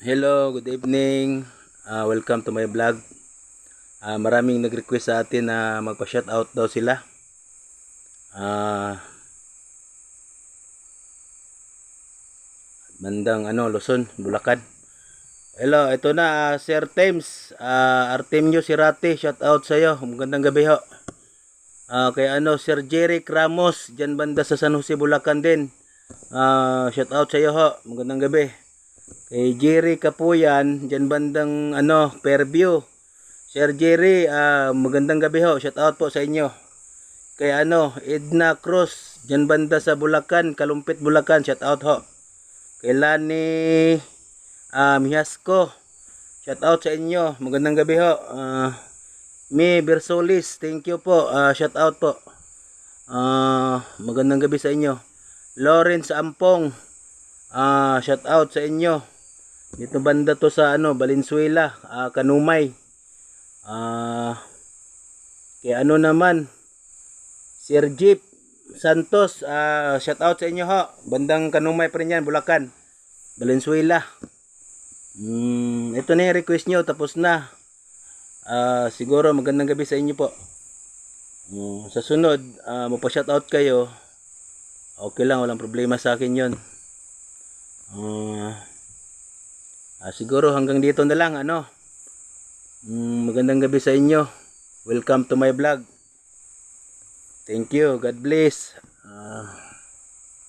Hello, good evening. Welcome to my vlog. Maraming nag-request sa atin na magpa-shoutout daw sila. Bandang Luzon, Bulacan. Hello, ito na Sir Thames, Artemio Sirate, shoutout sa iyo. Magandang gabi ho. Kay Sir Jerry Ramos, diyan banda sa San Jose, Bulacan din. Shoutout sa iyo ho. Magandang gabi. Kay Jerry Kapuyan, dyan bandang Fairview. Sir Jerry, magandang gabi ho. Shout out po sa inyo. Kay Edna Cruz, dyan banda sa Bulacan, Kalumpit, Bulacan. Shout out ho. Kay Lani Mihasko, shout out sa inyo. Magandang gabi ho. Mi Bersolis, thank you po. Shout out po. Magandang gabi sa inyo. Lawrence Ampong, shout out sa inyo. Dito banda to sa Valenzuela, Kanumay. Kaya naman Sir Jeep Santos, shout out sa inyo ho. Bandang Kanumay pa rin yan, Bulacan, Valenzuela. Ito na yung request nyo, tapos na. Siguro magandang gabi sa inyo po. Sa sunod, magpa-shout out kayo. Okay lang, walang problema sa akin yon. Siguro hanggang dito na lang magandang gabi sa inyo. Welcome to my vlog. Thank you. God bless.